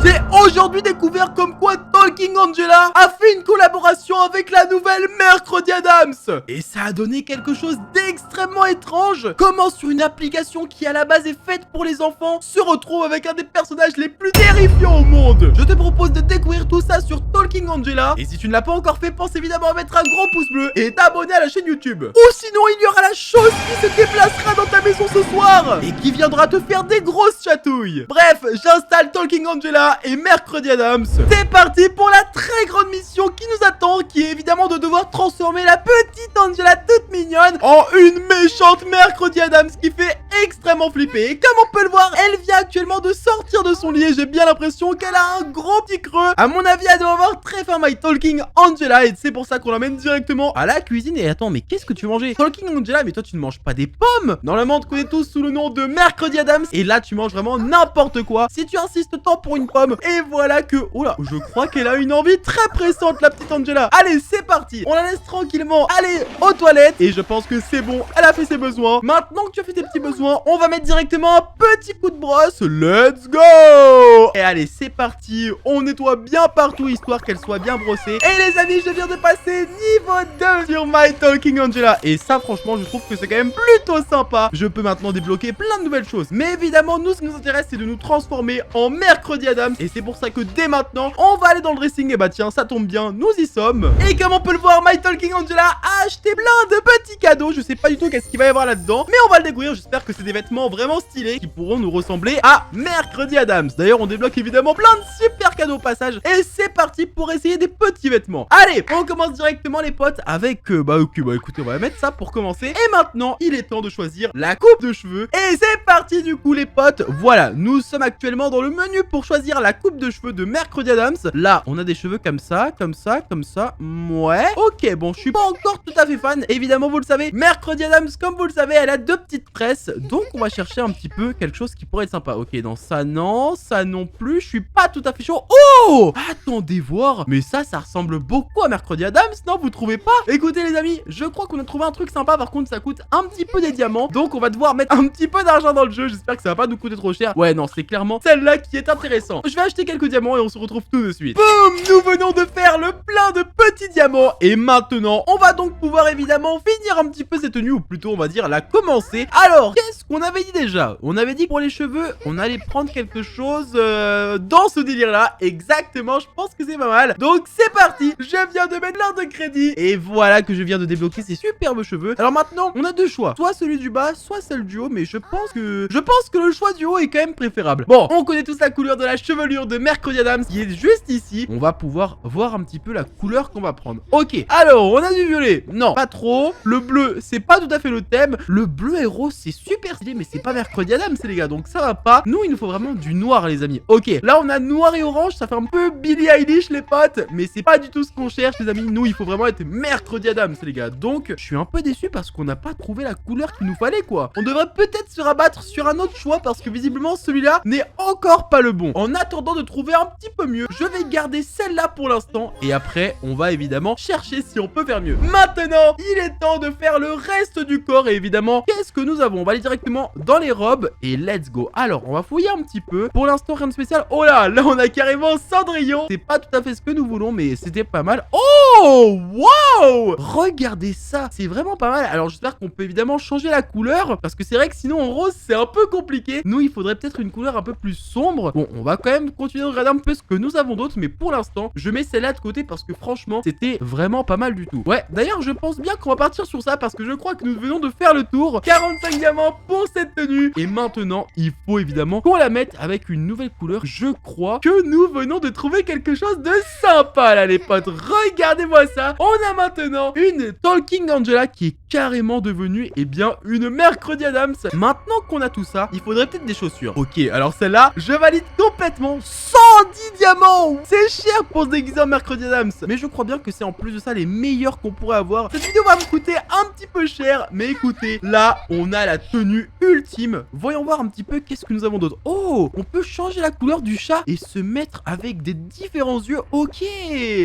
J'ai aujourd'hui découvert comme quoi Talking Angela a fait une collaboration avec la nouvelle Mercredi Adams. Et ça a donné quelque chose d'extrêmement étrange. Comment sur une application qui à la base est faite pour les enfants se retrouve avec un des personnages les plus terrifiants au monde. Je te propose de découvrir tout ça sur Talking Angela. Et si tu ne l'as pas encore fait, pense évidemment à mettre un gros pouce bleu et t'abonner à la chaîne YouTube. Ou sinon il y aura la chose qui se déplacera dans ta maison ce soir et qui viendra te faire des grosses chatouilles. Bref, j'installe Talking Angela et Mercredi Adams. C'est parti pour la très grande mission qui nous attend, qui est évidemment de devoir transformer la petite Angela toute mignonne en une méchante Mercredi Adams qui fait extrêmement flipper. Et comme on peut le voir, elle vient actuellement de sortir de son lit et j'ai bien l'impression qu'elle a un gros petit creux. À mon avis, elle doit avoir très faim, My Talking Angela, et c'est pour ça qu'on l'emmène directement à la cuisine. Et attends, mais qu'est-ce que tu mangeais? Talking Angela, mais toi tu ne manges pas des pommes? Normalement, on te connaît tous sous le nom de Mercredi Adams, et là tu manges vraiment n'importe quoi. Si tu insistes tant pour une pomme, et voilà que... Oh là, je crois qu'elle a une envie très pressante, la petite Angela. Allez, c'est parti. On la laisse tranquillement aller aux toilettes, et je pense que c'est bon, elle a fait ses besoins. Maintenant que tu as fait tes petits besoins, on va mettre directement un petit coup de brosse. Let's go! Et allez, c'est parti. On nettoie bien partout, histoire qu'elle soit bien brossée. Et les amis, je viens de passer niveau 2 sur My Talking Angela. Et ça, franchement, je trouve que c'est quand même plutôt sympa. Je peux maintenant débloquer plein de nouvelles choses. Mais évidemment, nous, ce qui nous intéresse, c'est de nous transformer en Mercredi Adams. Et c'est pour ça que dès maintenant, on va aller dans le dressing. Et bah tiens, ça tombe bien, nous y sommes. Et comme on peut le voir, My Talking Angela a acheté plein de petits cadeaux. Je sais pas du tout qu'est-ce qu'il va y avoir là-dedans, mais on va le découvrir. J'espère que c'est des vêtements vraiment stylés qui pourront nous ressembler à Mercredi Adams. D'ailleurs, on débloque évidemment plein de super cadeaux au passage. Et c'est parti pour essayer des petits vêtements. Allez, on commence directement les potes avec... écoutez, on va mettre ça pour commencer. Et maintenant, il est temps de choisir la coupe de cheveux. Et c'est parti du coup les potes. Voilà, nous sommes actuellement dans le menu pour choisir la coupe de cheveux de Mercredi Adams. Là, on a des cheveux comme ça, comme ça, comme ça. Ouais, ok, bon, je suis pas encore tout à fait fan. Évidemment, vous le savez, Mercredi Adams, comme vous le savez, elle a deux petites tresses. Donc, on va chercher un petit peu quelque chose qui pourrait être sympa. Ok, dans ça, non, ça non plus. Je suis pas tout à fait chaud. Oh, attendez voir. Mais ça ressemble beaucoup à Mercredi Adams, non, vous trouvez pas? Écoutez les amis, je crois qu'on a trouvé un truc sympa. Par contre, ça coûte un petit peu des diamants. Donc, on va devoir mettre un petit peu d'argent dans le jeu. J'espère que ça va pas nous coûter trop cher. Ouais, non, c'est clairement celle-là qui est intéressante. Je vais acheter quelques diamants et on se retrouve tout de suite. Boum, nous venons de faire le plein de petits diamants. Et maintenant, on va donc pouvoir évidemment finir un petit peu cette tenue, ou plutôt on va dire la commencer. Alors, qu'est-ce qu'on avait dit déjà? On avait dit pour les cheveux, on allait prendre quelque chose dans ce délire-là. Exactement, je pense que c'est pas mal. Donc c'est parti, je viens de mettre l'heure de crédit. Et voilà que je viens de débloquer ces superbes cheveux. Alors maintenant, on a deux choix. Soit celui du bas, soit celle du haut. Mais je pense que le choix du haut est quand même préférable. Bon, on connaît tous la couleur de la chevelure de Mercredi Adams qui est juste ici. On va pouvoir voir un petit peu la couleur qu'on va prendre. Ok, alors on a du violet. Non, pas trop. Le bleu, c'est pas tout à fait le thème. Le bleu et rose, c'est super stylé, mais c'est pas Mercredi Adams, les gars. Donc ça va pas. Nous, il nous faut vraiment du noir, les amis. Ok, là on a noir et orange. Ça fait un peu Billie Eilish, les potes. Mais c'est pas du tout ce qu'on cherche, les amis. Nous, il faut vraiment être Mercredi Adams, les gars. Donc, je suis un peu déçu parce qu'on n'a pas trouvé la couleur qu'il nous fallait, quoi. On devrait peut-être se rabattre sur un autre choix parce que visiblement, celui-là n'est encore pas le bon. En attendant de trouver un petit peu mieux, je vais garder celle-là pour l'instant. Et après, on va évidemment chercher si on peut faire mieux. Maintenant, il est temps de faire le reste du corps. Et évidemment, qu'est-ce que nous avons? On va aller directement dans les robes et let's go. Alors, on va fouiller un petit peu. Pour l'instant, rien de spécial. Oh là, là, on a carrément Cendrillon. C'est pas tout à fait ce que nous voulons, mais c'était pas mal. Oh, wow! Regardez ça, c'est vraiment pas mal. Alors, j'espère qu'on peut évidemment changer la couleur parce que c'est vrai que sinon, en rose, c'est un peu compliqué. Nous, il faudrait peut-être une couleur un peu plus sombre. Bon, on va quand même continuer de regarder un peu ce que nous avons d'autre, mais pour l'instant, je mets celle-là de côté parce que franchement, c'était vraiment pas mal du tout. Ouais, d'ailleurs, je pense bien qu'on va partir sur ça parce que je crois que nous venons de faire le tour. 45 diamants pour cette tenue. Et maintenant, il faut évidemment qu'on la mette avec une nouvelle couleur. Je crois que nous venons de trouver quelque chose de sympa là, les potes. Regardez-moi ça. On a maintenant une Talking Angela qui est carrément devenue, eh bien, une Mercredi Adams. Maintenant qu'on a tout ça, il faudrait peut-être des chaussures. Ok, alors celle-là, je valide complètement. 110 diamants. C'est cher pour se déguiser en Mercredi Adams. Mais je crois bien que c'est en plus de ça les meilleurs qu'on pourrait avoir. Cette vidéo va me coûter un petit peu cher. Mais écoutez, là, on a la tenue ultime. Voyons voir un petit peu qu'est-ce que nous avons d'autre. Oh, on peut changer la couleur du chat et se mettre avec des différents yeux. Ok.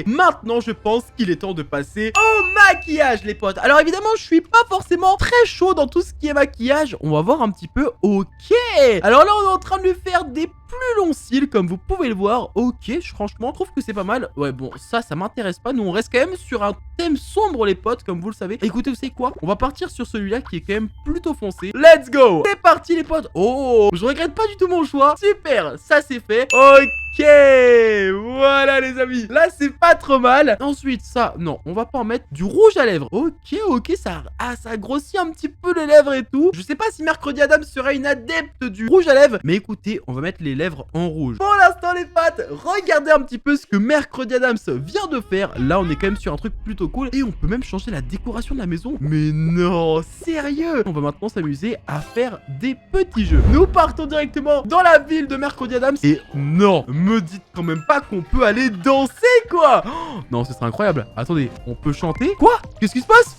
Maintenant, je pense qu'il est temps de passer au maquillage, les potes. Alors évidemment, je suis pas forcément très chaud dans tout ce qui est maquillage. On va voir un petit peu. Ok. Alors là, on est en train de lui faire des plus long cils, comme vous pouvez le voir. Ok, franchement, je trouve que c'est pas mal. Ouais, bon, ça m'intéresse pas. Nous, on reste quand même sur un thème sombre, les potes, comme vous le savez. Écoutez, vous savez quoi? On va partir sur celui-là qui est quand même plutôt foncé. Let's go! C'est parti, les potes. Oh, je regrette pas du tout mon choix. Super, ça c'est fait. Ok, voilà les amis. Là, c'est pas trop mal. Ensuite, ça, non, on va pas en mettre du rouge à lèvres. Ok, ça grossit un petit peu les lèvres et tout. Je sais pas si Mercredi Adam serait une adepte du rouge à lèvres, mais écoutez, on va mettre les lèvres en rouge. Pour l'instant, les potes, regardez un petit peu ce que Mercredi Adams vient de faire. Là, on est quand même sur un truc plutôt cool et on peut même changer la décoration de la maison. Mais non, sérieux. On va maintenant s'amuser à faire des petits jeux. Nous partons directement dans la ville de Mercredi Adams et non, me dites quand même pas qu'on peut aller danser, quoi. Oh, non, ce serait incroyable. Attendez, on peut chanter? Quoi? Qu'est-ce qui se passe?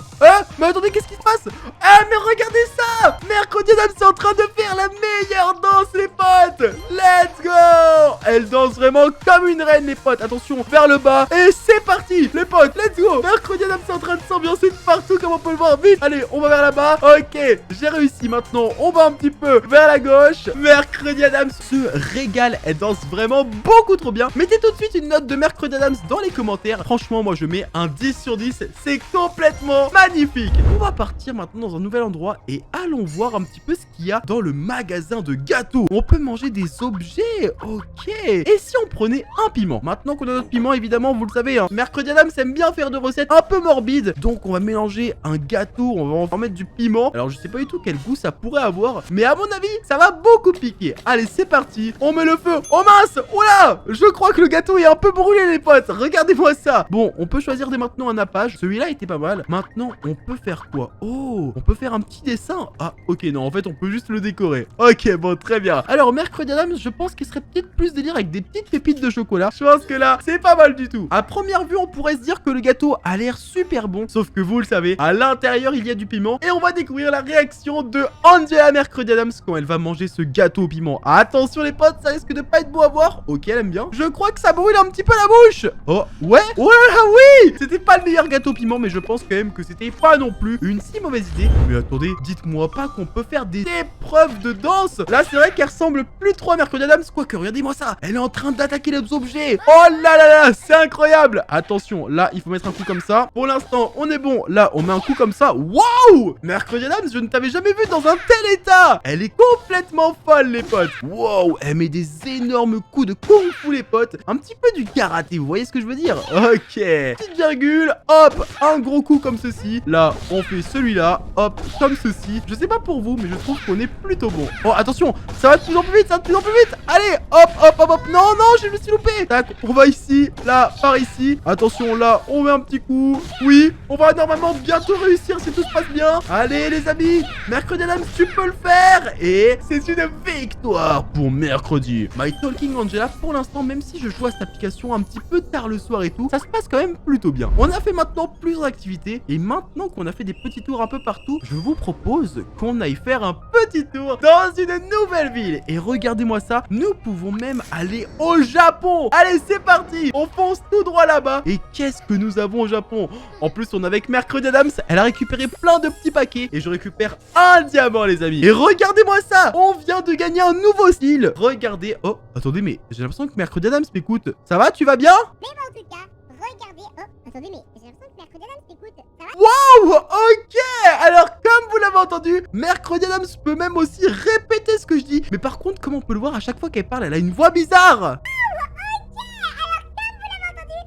Mais attendez, qu'est-ce qui se passe? Mais regardez ça! Mercredi Adams est en train de faire la meilleure danse, les potes! Let's go! Elle danse vraiment comme une reine, les potes. Attention, vers le bas. Et c'est parti, les potes, let's go! Mercredi Adams est en train de s'ambiancer de partout, comme on peut le voir. Vite, allez, on va vers là-bas. Ok, j'ai réussi. Maintenant, on va un petit peu vers la gauche. Mercredi Adams se régale. Elle danse vraiment beaucoup trop bien. Mettez tout de suite une note de Mercredi Adams dans les commentaires. Franchement, moi, je mets un 10 sur 10. C'est complètement magnifique. On va partir maintenant dans un nouvel endroit et allons voir un petit peu ce qu'il y a dans le magasin de gâteaux. On peut manger des objets. Ok. Et si on prenait un piment? Maintenant qu'on a notre piment, évidemment, vous le savez, hein, Mercredi Adams aime bien faire de recettes un peu morbides. Donc, on va mélanger un gâteau. On va en mettre du piment. Alors, je sais pas du tout quel goût ça pourrait avoir. Mais à mon avis, ça va beaucoup piquer. Allez, c'est parti. On met le feu. Oh mince! Oula! Je crois que le gâteau est un peu brûlé, les potes. Regardez-moi ça. Bon, on peut choisir dès maintenant un nappage. Celui-là était pas mal. Maintenant, on peut faire quoi? Oh, on peut faire un petit dessin. Ah, ok, non, en fait, on peut juste le décorer. Ok, bon, très bien. Alors, Mercredi Adams, je pense qu'il serait peut-être plus délire avec des petites pépites de chocolat. Je pense que là, c'est pas mal du tout. À première vue, on pourrait se dire que le gâteau a l'air super bon. Sauf que vous le savez, à l'intérieur, il y a du piment. Et on va découvrir la réaction de Angela Mercredi Adams quand elle va manger ce gâteau au piment. Attention, les potes, ça risque de pas être beau à voir. Ok, elle aime bien. Je crois que ça brûle un petit peu la bouche. Oh, ouais. Oh là là, oui. C'était pas le meilleur gâteau au piment, mais je pense quand même que c'était pas non plus une si mauvaise idée. Mais attendez, dites-moi pas qu'on peut faire des épreuves de danse. Là, c'est vrai qu'elle ressemble plus trop à Mercredi Adams. Quoique, regardez-moi ça. Elle est en train d'attaquer les objets. Oh là là là, c'est incroyable. Attention, là, il faut mettre un coup comme ça. Pour l'instant, on est bon. Là, on met un coup comme ça. Waouh! Mercredi Adams, je ne t'avais jamais vu dans un tel état. Elle est complètement folle, les potes. Waouh, elle met des énormes coups de kung fu, les potes. Un petit peu du karaté, vous voyez ce que je veux dire? Ok. Petite virgule. Hop, un gros coup comme ceci. Là, on fait celui-là. Hop, comme ceci. Je sais pas pour vous, mais je trouve qu'on est plutôt bon. Oh, attention, ça va de plus en plus vite, ça va de plus en plus vite. Allez, hop, hop, hop, hop. Non, non, je me suis loupé. Tac, on va ici, là, par ici. Attention, là, on met un petit coup. Oui, on va normalement bientôt réussir si tout se passe bien. Allez, les amis, Mercredi Adams, tu peux le faire. Et c'est une victoire pour mercredi. My Talking Angela, pour l'instant, même si je joue à cette application un petit peu tard le soir et tout, ça se passe quand même plutôt bien. On a fait maintenant plusieurs activités. Et maintenant qu'on a fait des petits tours un peu partout, je vous propose qu'on aille faire un petit tour dans une nouvelle ville. Et regardez-moi ça, nous pouvons même aller au Japon. Allez, c'est parti. On fonce tout droit là-bas. Et qu'est-ce que nous avons au Japon? En plus, on est avec Mercredi Adams. Elle a récupéré plein de petits paquets. Et je récupère un diamant, les amis. Et regardez-moi ça. On vient de gagner un nouveau style. Regardez. Oh, attendez, mais j'ai l'impression que Mercredi Adams m'écoute. Ça va, tu vas bien? Mais en tout cas, regardez. Oh, attendez, mais j'ai l'impression que Mercredi Adams t'écoute. Ça va? Waouh, ok. Alors, comme vous l'avez entendu, Mercredi Adams peut même aussi répéter ce que je dis. Mais par contre, comme on peut le voir, à chaque fois qu'elle parle, elle a une voix bizarre.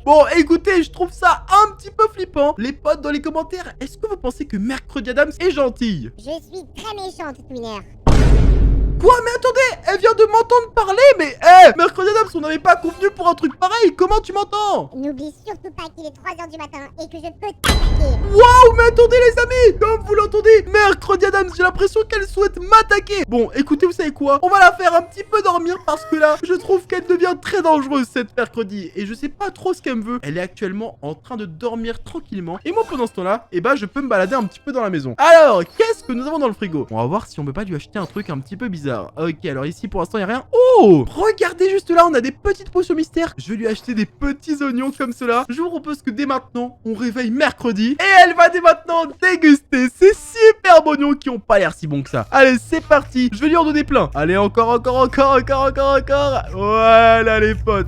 Bon, écoutez, je trouve ça un petit peu flippant. Les potes, dans les commentaires, est-ce que vous pensez que Mercredi Adams est gentille? Je suis très méchante, Twinner. Quoi? Mais attendez, elle vient de m'entendre parler, mais Mercredi Adams, on n'avait pas convenu pour un truc pareil. Comment tu m'entends? N'oublie surtout pas qu'il est 3h du matin et que je peux t'attaquer. Waouh, mais attendez les amis, comme vous l'entendez, Mercredi Adams, j'ai l'impression qu'elle souhaite m'attaquer. Bon, écoutez, vous savez quoi? On va la faire un petit peu dormir parce que là, je trouve qu'elle devient très dangereuse cette mercredi. Et je sais pas trop ce qu'elle me veut. Elle est actuellement en train de dormir tranquillement. Et moi, pendant ce temps-là, eh ben, je peux me balader un petit peu dans la maison. Alors, qu'est-ce que nous avons dans le frigo? On va voir si on peut pas lui acheter un truc un petit peu bizarre. Ok, alors ici, pour l'instant, il n'y a rien. Oh, regardez juste là, on a des petites potions mystères. Je vais lui acheter des petits oignons comme cela. Je vous propose que dès maintenant, on réveille mercredi. Et elle va dès maintenant déguster ces super oignons qui ont pas l'air si bons que ça. Allez, c'est parti. Je vais lui en donner plein. Allez, encore. Voilà les potes.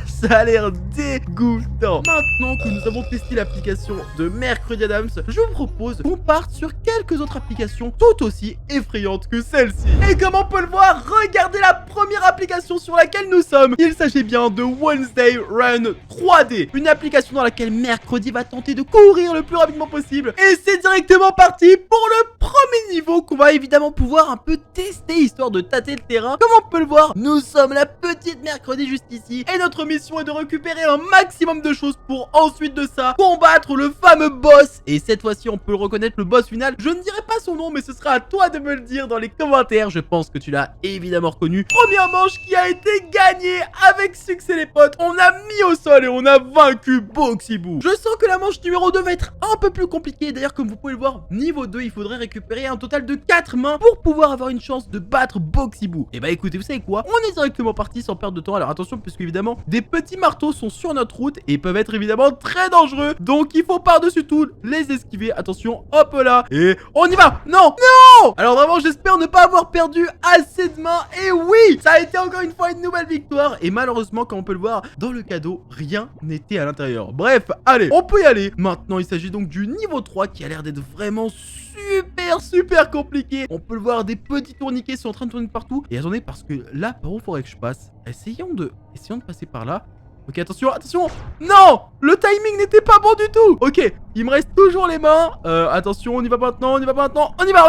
Ça a l'air dégoûtant. Maintenant que nous avons testé l'application de Mercredi Adams, je vous propose qu'on parte sur quelques autres applications tout aussi effrayantes que celle-ci. Et comme on peut le voir, regardez la première application sur laquelle nous sommes. Il s'agit bien de Wednesday Run 3D, une application dans laquelle Mercredi va tenter de courir le plus rapidement possible. Et c'est directement parti pour le premier niveau qu'on va évidemment pouvoir un peu tester, histoire de tâter le terrain. Comme on peut le voir, nous sommes la petite Mercredi juste ici. Et notre mission est de récupérer un maximum de choses pour ensuite de ça combattre le fameux boss. Et cette fois-ci, on peut le reconnaître, le boss final. Je ne dirai pas son nom, mais ce sera à toi de me le dire dans les commentaires. Je pense que tu l'as évidemment reconnu. Première manche qui a été gagnée avec succès, les potes. On a mis au sol et on a vaincu Boxiboo. Je sens que la manche numéro 2 va être un peu plus compliquée. D'ailleurs, comme vous pouvez le voir, niveau 2, il faudrait récupérer un total de 4 mains pour pouvoir avoir une chance de battre Boxiboo. Et bah écoutez, vous savez quoi? On est directement parti sans perdre de temps. Alors attention, puisque évidemment, des petits marteaux sont sur notre route et peuvent être évidemment très dangereux. Donc il faut par-dessus tout les esquiver. Attention, hop là. Et on y va. Non, non. Alors vraiment, j'espère ne pas avoir perdu assez de mains. Et oui, ça a été encore une fois une nouvelle victoire. Et malheureusement, comme on peut le voir, dans le cadeau, rien n'était à l'intérieur. Bref, allez, on peut y aller. Maintenant, il s'agit donc du niveau 3 qui a l'air d'être vraiment super compliqué. On peut le voir, des petits tourniquets sont en train de tourner partout. Et attendez, parce que là, par où faudrait que je passe? Essayons de passer par là. Ok, attention. Non, le timing n'était pas bon du tout. Ok, il me reste toujours les mains. Attention, on y va maintenant. On y va.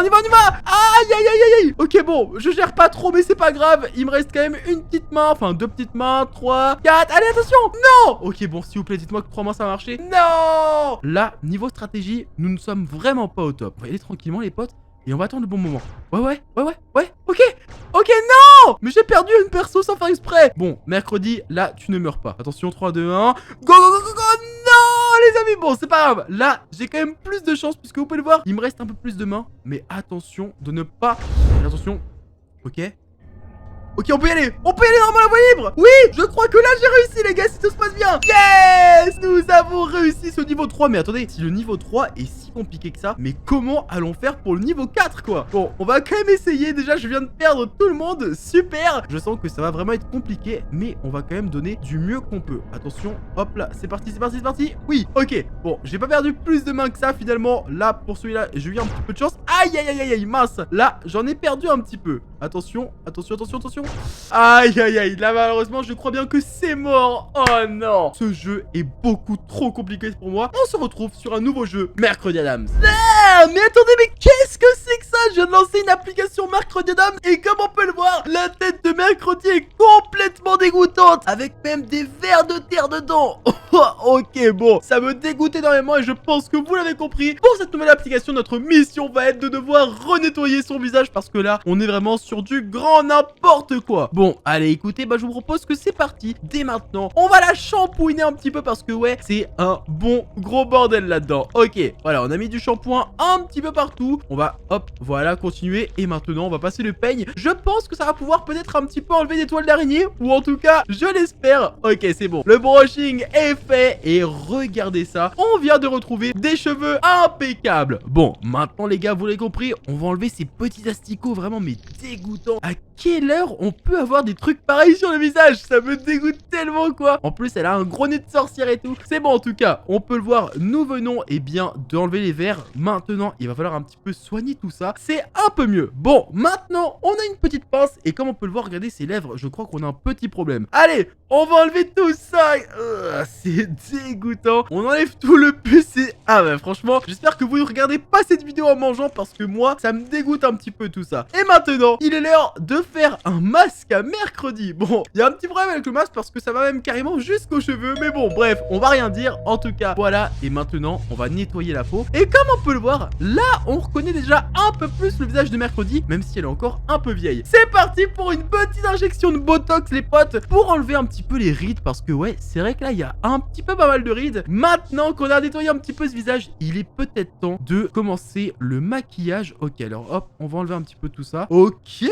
Aïe. Ok, bon, je gère pas trop, mais c'est pas grave. Il me reste quand même une petite main, enfin 2 petites mains, 3, 4. Allez, attention. Non. Ok, bon, s'il vous plaît, dites-moi que 3 mains ça a marché. Non. Là, niveau stratégie, nous ne sommes vraiment pas au top. On va y aller tranquillement, les potes. Et on va attendre le bon moment. Ouais. Ok, non. Mais j'ai perdu une perso sans faire exprès. Bon, Mercredi, là, tu ne meurs pas. Attention, 3, 2, 1. Go. Non, les amis. Bon, c'est pas grave. Là, j'ai quand même plus de chance puisque vous pouvez le voir. Il me reste un peu plus de mains. Mais attention de ne pas... Attention. Ok, on peut y aller normalement la voie libre. Oui, je crois que là j'ai réussi les gars, si tout se passe bien. Yes, nous avons réussi ce niveau 3. Mais attendez, si le niveau 3 est si compliqué que ça, mais comment allons faire pour le niveau 4 quoi? Bon, on va quand même essayer. Déjà, je viens de perdre tout le monde. Super. Je sens que ça va vraiment être compliqué, mais on va quand même donner du mieux qu'on peut. Attention, hop là, c'est parti. Oui, ok. Bon, j'ai pas perdu plus de mains que ça finalement. Là, pour celui-là, j'ai eu un petit peu de chance. Aïe, mince. Là, j'en ai perdu un petit peu. Attention. Aïe. Là, malheureusement, je crois bien que c'est mort. Oh non. Ce jeu est beaucoup trop compliqué pour moi. On se retrouve sur un nouveau jeu, Mercredi Adams. Ah, mais attendez, mais qu'est-ce que c'est que ça? Je viens de lancer une application Mercredi Adams et comme on peut le voir, la tête de Mercredi est complètement dégoûtante, avec même des vers de terre dedans. Ok, bon, ça me dégoûte énormément et je pense que vous l'avez compris. Pour cette nouvelle application, notre mission va être de devoir renettoyer son visage parce que là, on est vraiment sur du grand n'importe quoi. Bon, allez, écoutez, je vous propose que c'est parti. Dès maintenant, on va la shampouiner un petit peu parce que ouais, c'est un bon gros bordel là-dedans. Ok, voilà, on a mis du shampoing un petit peu partout. On va, hop, voilà, continuer. Et maintenant, on va passer le peigne. Je pense que ça va pouvoir peut-être un petit peu enlever des toiles d'araignée. Ou en tout cas, je l'espère. Ok, c'est bon. Le brushing est fait. Et regardez ça. On vient de retrouver des cheveux impeccables. Bon, maintenant, les gars, vous l'avez compris, on va enlever ces petits asticots vraiment, mais dégoûtants. À quelle heure on peut avoir des trucs pareils sur le visage? Ça me dégoûte tellement, quoi. En plus, elle a un gros nez de sorcière et tout. C'est bon, en tout cas, on peut le voir. Nous venons, eh bien, d'enlever les verres. Maintenant, il va falloir un petit peu soigner tout ça. C'est un peu mieux. Bon, maintenant, on a une petite pince. Et comme on peut le voir, regardez ses lèvres. Je crois qu'on a un petit problème. Allez, on va enlever tout ça. C'est dégoûtant. On enlève tout le pus. Ah ouais, franchement, j'espère que vous ne regardez pas cette vidéo en mangeant parce que moi, ça me dégoûte un petit peu tout ça. Et maintenant, il est l'heure de faire un masque à Mercredi. Bon, il y a un petit problème avec le masque parce que ça va même carrément jusqu'aux cheveux. Mais bon, bref, on va rien dire. En tout cas, voilà. Et maintenant, on va nettoyer la peau. Et comme on peut le voir, là, on reconnaît déjà un peu plus le visage de Mercredi, même si elle est encore un peu vieille. C'est parti pour une petite injection de Botox, les potes, pour enlever un petit peu les rides parce que ouais, c'est vrai que là, il y a un un petit peu pas mal de rides. Maintenant qu'on a nettoyé un petit peu ce visage, il est peut-être temps de commencer le maquillage. Ok, alors hop, on va enlever un petit peu tout ça. Ok,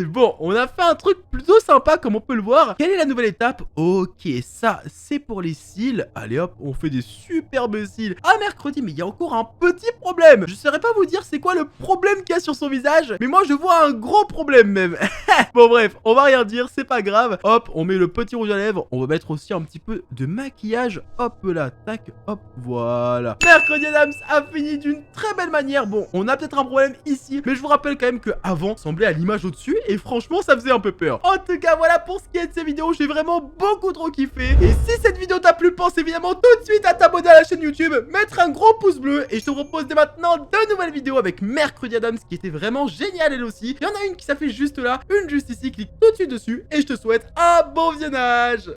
bon, on a fait un truc plutôt sympa comme on peut le voir. Quelle est la nouvelle étape? Ok, ça, c'est pour les cils. Allez hop, on fait des superbes cils. Ah, mercredi, mais il y a encore un petit problème. Je saurais pas vous dire c'est quoi le problème qu'il y a sur son visage, mais moi je vois un gros problème même. Bon bref, on va rien dire, c'est pas grave. Hop, on met le petit rouge à lèvres. On va mettre aussi un petit peu de maquillage. Hop là, tac, hop, voilà. Mercredi Adams a fini d'une très belle manière. Bon, on a peut-être un problème ici, mais je vous rappelle quand même que avant semblait à l'image au-dessus et franchement ça faisait un peu peur. En tout cas, voilà pour ce qui est de ces vidéos. J'ai vraiment beaucoup trop kiffé. Et si cette vidéo t'a plu, pense évidemment tout de suite à t'abonner à la chaîne YouTube, mettre un gros pouce bleu et je te propose dès maintenant de nouvelles vidéos avec Mercredi Adams qui était vraiment géniale elle aussi. Il y en a une qui s'affiche juste là, une juste ici, clique tout de suite dessus et je te souhaite un bon visionnage.